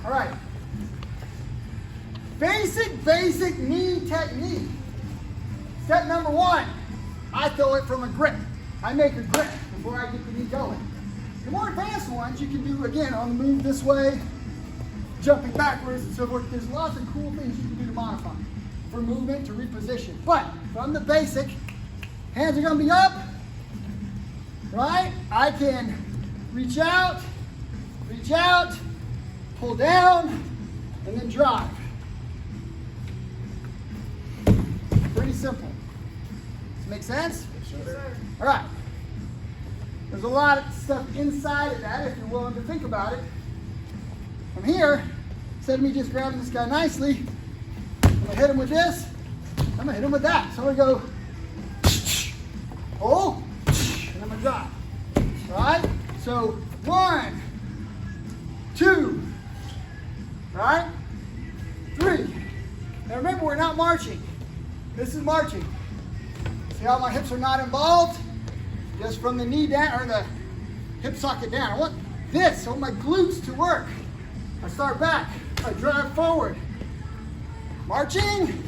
All right. Basic knee technique. Step number one, I throw it from a grip. I make a grip before I get the knee going. The more advanced ones you can do, again, on the move this way, jumping backwards and so forth. There's lots of cool things you can do to modify for movement, to reposition. But from the basic, hands are gonna be up, right? I can reach out, pull down, and then drive. Pretty simple. Does it make sense? Yes, sir. All right. There's a lot of stuff inside of that if you're willing to think about it. From here, instead of me just grabbing this guy nicely, I'm gonna hit him with this, I'm gonna hit him with that. So I'm gonna go, pull, and I'm gonna drive. All right? So 1, 2, right? 3. Now remember, we're not marching. This is marching. See how my hips are not involved? Just from the knee down, or the hip socket down. I want this, I want my glutes to work. I start back, I drive forward. Marching.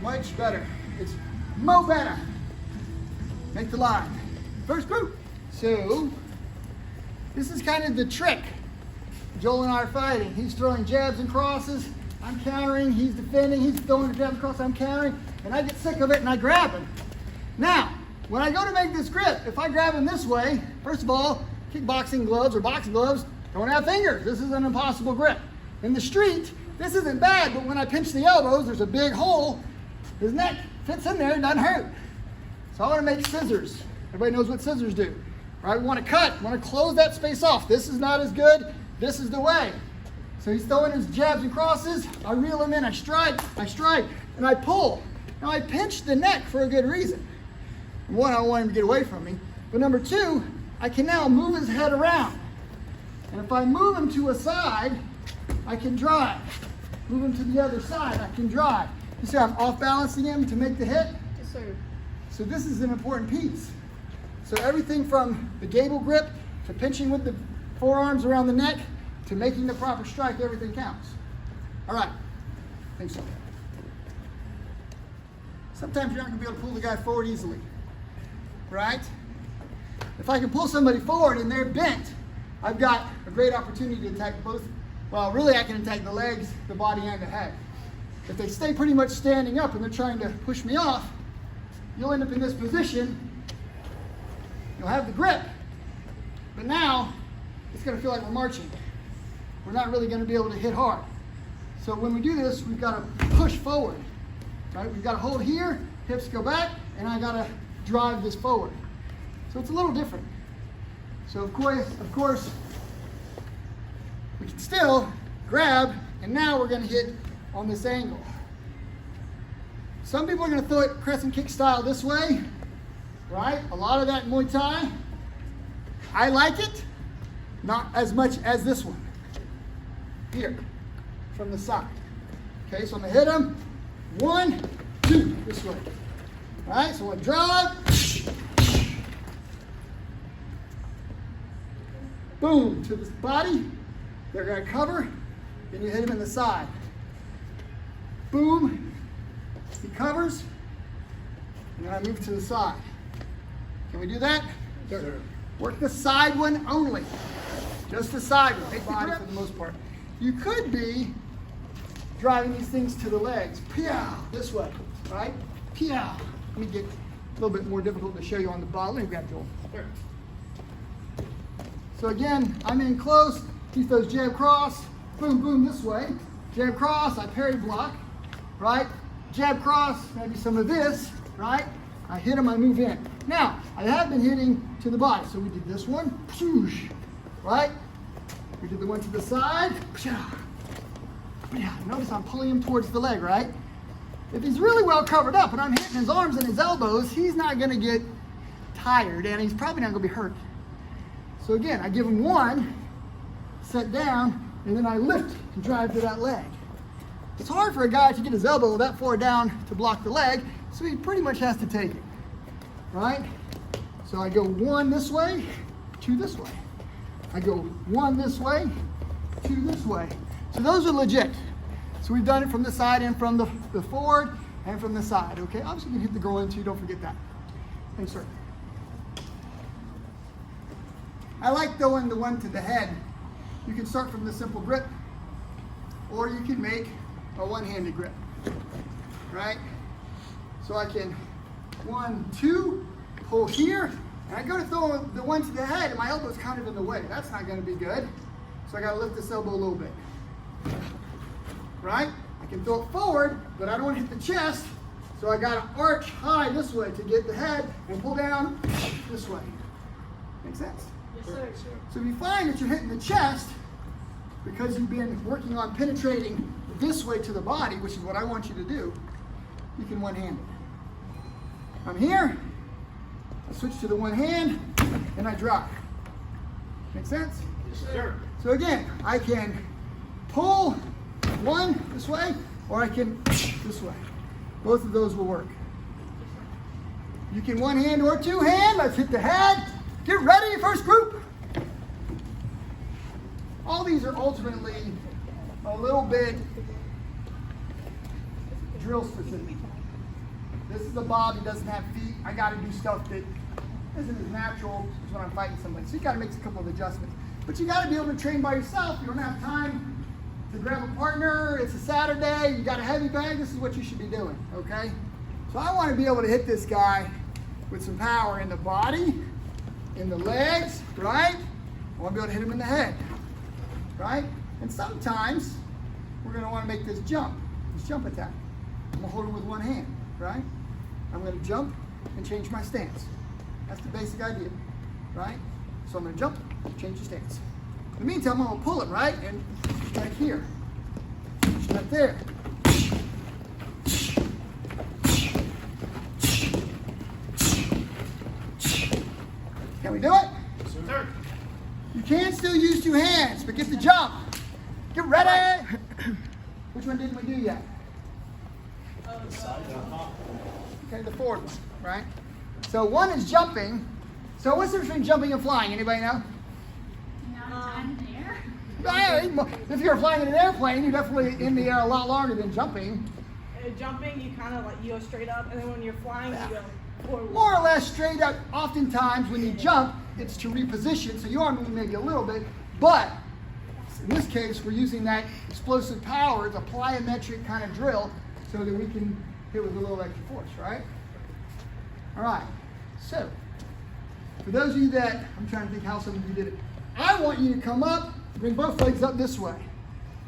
Much better. It's mo better. Make the line. First group. So, this is kind of the trick. Joel and I are fighting. He's throwing jabs and crosses. I'm countering. He's defending. He's throwing jabs and crosses. I'm countering. And I get sick of it and I grab him. Now, when I go to make this grip, if I grab him this way, first of all, kickboxing gloves or boxing gloves don't have fingers. This is an impossible grip. In the street, this isn't bad, but when I pinch the elbows, there's a big hole. His neck fits in there and doesn't hurt. So I want to make scissors. Everybody knows what scissors do, right? We want to cut, we want to close that space off. This is not as good. This is the way. So he's throwing his jabs and crosses. I reel him in, I strike, and I pull. Now I pinch the neck for a good reason. One, I don't want him to get away from me. But number two, I can now move his head around. And if I move him to a side, I can drive. Move him to the other side, I can drive. You see I'm off balancing him to make the hit? Yes, sir. So this is an important piece. So everything from the gable grip to pinching with the forearms around the neck to making the proper strike, everything counts. All right, I think so. Sometimes you're not gonna be able to pull the guy forward easily, right? If I can pull somebody forward and they're bent, I've got a great opportunity to attack both. Well, really I can attack the legs, the body, and the head. If they stay pretty much standing up and they're trying to push me off, you'll end up in this position. You'll have the grip, but now it's gonna feel like we're marching. We're not really gonna be able to hit hard. So when we do this, we've gotta push forward, right? We've gotta hold here, hips go back, and I gotta drive this forward. So it's a little different. So of course, we can still grab, and now we're gonna hit on this angle. Some people are gonna throw it crescent kick style this way, right? A lot of that in Muay Thai. I like it, not as much as this one. Here, from the side. Okay, so I'm gonna hit him. 1, 2, this way. All right, so I'm gonna drive. Boom, to the body. They're gonna cover, then you hit him in the side. Boom, he covers, and then I move to the side. Can we do that? Yes, sir. Work the side one only. Just the side one, take the body for the most part. You could be driving these things to the legs. Pow, this way, right? Pow. Let me get a little bit more difficult to show you on the ball. Let me grab Joel. Sure. So again, I'm in close. He throws jab cross, boom, boom this way. Jab cross, I parry block, right? Jab cross, maybe some of this, right? I hit him, I move in. Now, I have been hitting to the body. So we did this one, right? We did the one to the side. Notice I'm pulling him towards the leg, right? If he's really well covered up and I'm hitting his arms and his elbows, he's not gonna get tired and he's probably not gonna be hurt. So again, I give him one, set down, and then I lift and drive to that leg. It's hard for a guy to get his elbow that far down to block the leg, so he pretty much has to take it, right? So I go 1 this way, 2 this way. I go 1 this way, 2 this way. So those are legit. So we've done it from the side and from the forward and from the side, okay? Obviously you can hit the groin too, don't forget that. Thanks, sir. I like throwing the one to the head. You can start from the simple grip, or you can make a one-handed grip, right? So I can 1, 2, pull here, and I go to throw the one to the head, and my elbow's kind of in the way. That's not gonna be good. So I gotta lift this elbow a little bit, right? I can throw it forward, but I don't want to hit the chest, so I gotta arch high this way to get the head and pull down this way. Make sense? Yes, sir. So if you find that you're hitting the chest because you've been working on penetrating this way to the body, which is what I want you to do, you can one-hand it. I'm here, I switch to the one hand, and I drop. Make sense? Yes, sir. So again, I can pull one this way, or I can this way. Both of those will work. You can one hand or two hand. Let's hit the head. Get ready, first group. All these are ultimately a little bit drill specific. This is a Bob, he doesn't have feet. I got to do stuff that isn't as natural as when I'm fighting somebody. So you got to make a couple of adjustments. But you got to be able to train by yourself. You don't have time to grab a partner. It's a Saturday. You got a heavy bag. This is what you should be doing, okay? So I want to be able to hit this guy with some power in the body, in the legs, right? I want to be able to hit him in the head, right? And sometimes we're going to want to make this jump attack. I'm going to hold him with one hand, right? I'm going to jump and change my stance. That's the basic idea, right? So I'm going to jump, change the stance. In the meantime, I'm going to pull it, right? And right here, right there. Can we do it? Yes, sir. You can still use two hands, but get the jump. Get ready. Which one didn't we do yet? Okay, the forward one, right? So one is jumping. So what's the difference between jumping and flying? Anybody know? If you're flying in an airplane, you're definitely in the air a lot longer than jumping. Jumping, you kind of like you go straight up, and then when you're flying, you go forward. More or less straight up. Oftentimes when you jump, it's to reposition, so you are moving maybe a little bit, but in this case, we're using that explosive power, it's a plyometric kind of drill, so that we can hit with a little extra force, right? All right, so for those of you that, I'm trying to think how some of you did it, I want you to come up, bring both legs up this way.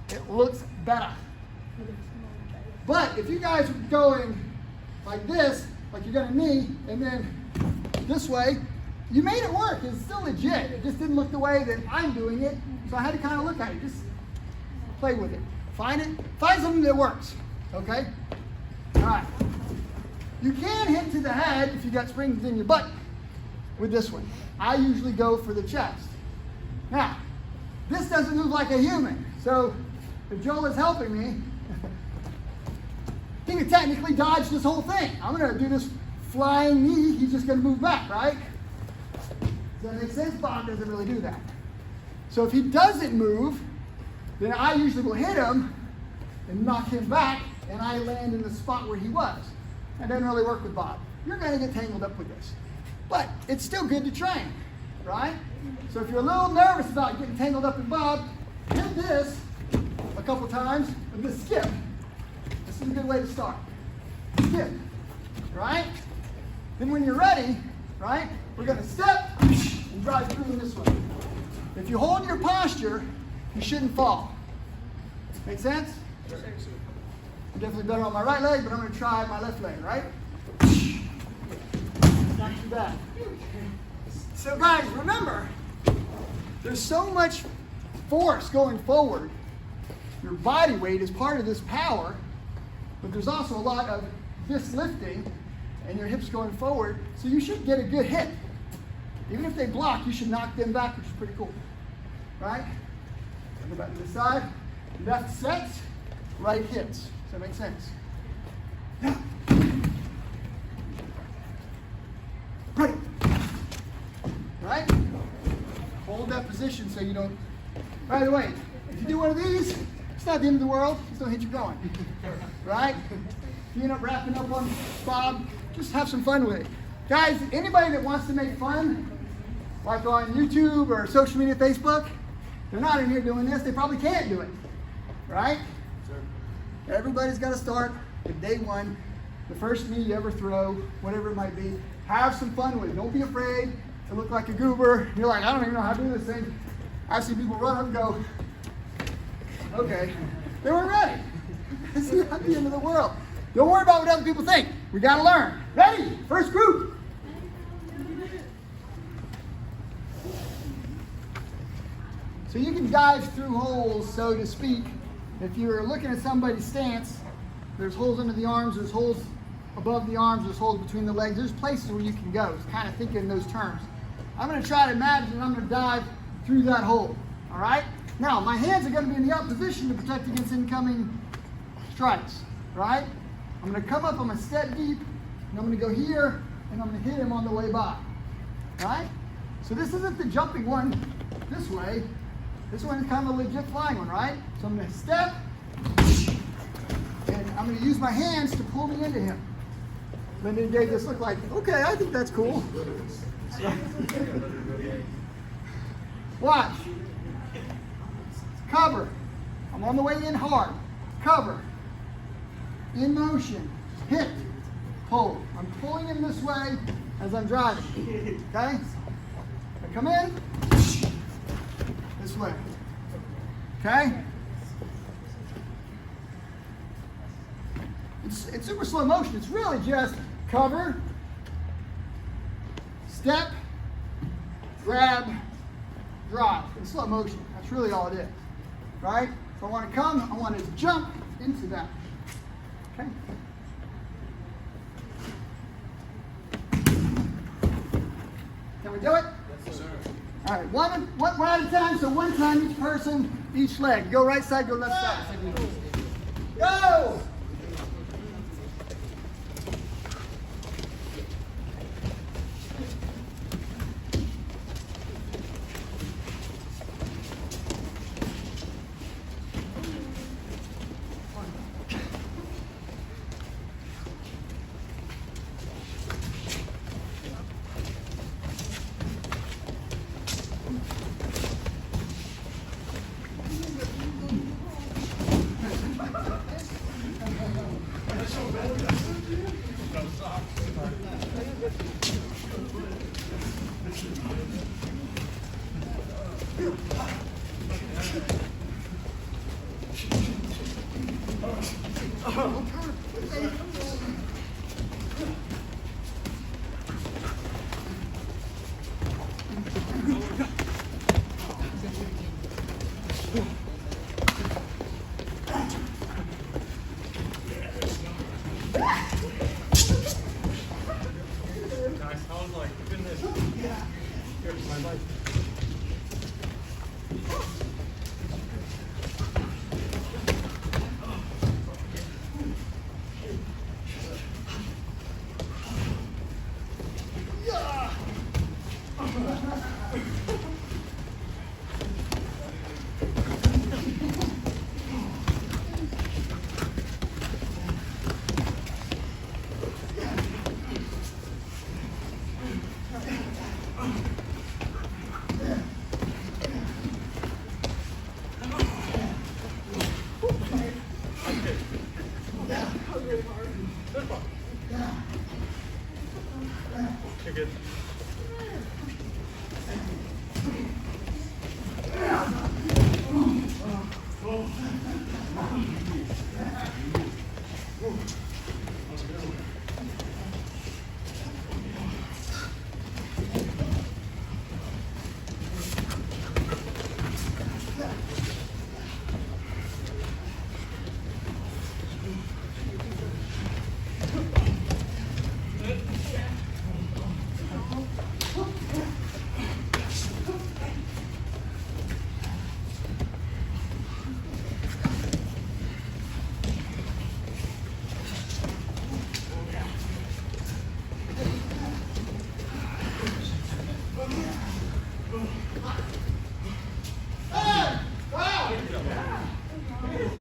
It looks better. But if you guys are going like this, like you're gonna knee, and then this way, you made it work. It's still legit. It just didn't look the way that I'm doing it, so I had to kind of look at it. Just play with it. Find something that works, okay? All right. You can hit to the head if you got springs in your butt with this one. I usually go for the chest. Now, this doesn't move like a human, so if Joel is helping me, he could technically dodge this whole thing. I'm going to do this flying knee. He's just going to move back, right? Does that make sense? Bob doesn't really do that. So if he doesn't move, then I usually will hit him and knock him back, and I land in the spot where he was. That doesn't really work with Bob. You're going to get tangled up with this. But it's still good to train, right? So if you're a little nervous about getting tangled up in Bob, hit this a couple times and just skip. This is a good way to start. Skip, right? Then when you're ready, right, we're going to step and drive through this way. If you hold your posture, you shouldn't fall. Make sense? I'm definitely better on my right leg, but I'm going to try my left leg, right? Not too bad. So guys, remember, there's so much force going forward. Your body weight is part of this power, but there's also a lot of this lifting and your hips going forward, so you should get a good hit. Even if they block, you should knock them back, which is pretty cool. Right? Go back to the side. Left sets, right hits. Does that make sense? Yeah. Ready. Right? Hold hold that position so you don't. By the way, if you do one of these, it's not the end of the world. Just don't hit your going. Right? If you end up wrapping up on Bob, just have some fun with it. Guys, anybody that wants to make fun, like on YouTube or social media, Facebook, they're not in here doing this. They probably can't do it. Right? Sure. Everybody's got to start with day one. The first knee you ever throw, whatever it might be. Have some fun with it. Don't be afraid to look like a goober. You're like, I don't even know how to do this thing. I see people run up and go, okay. They weren't ready. It's not the end of the world. Don't worry about what other people think. We got to learn. Ready? First group. So you can dive through holes, so to speak. If you're looking at somebody's stance, there's holes under the arms, there's holes above the arms, there's holes between the legs. There's places where you can go. It's kind of thinking in those terms. I'm going to try to imagine I'm going to dive through that hole. All right? Now, my hands are going to be in the up position to protect against incoming strikes. Right? I'm going to come up, I'm going to step deep, and I'm going to go here, and I'm going to hit him on the way by. Right? So this isn't the jumping one this way. This one is kind of a legit flying one, right? So I'm going to step, and I'm going to use my hands to pull me into him. Lyndon gave this look like, okay, I think that's cool. Watch. Cover. I'm on the way in hard. Cover. In motion. Hit. Pull. I'm pulling him this way as I'm driving. Okay? I come in. This way. Okay? It's super slow motion. It's really just cover, step, grab, drive. In slow motion. That's really all it is. Right? If I want to come, I want to jump into that. Okay? Can we do it? Yes, sir. All right, one at a time, so one time each person, each leg. Go right side, go left side. Go! I was like, goodness. Here's my life.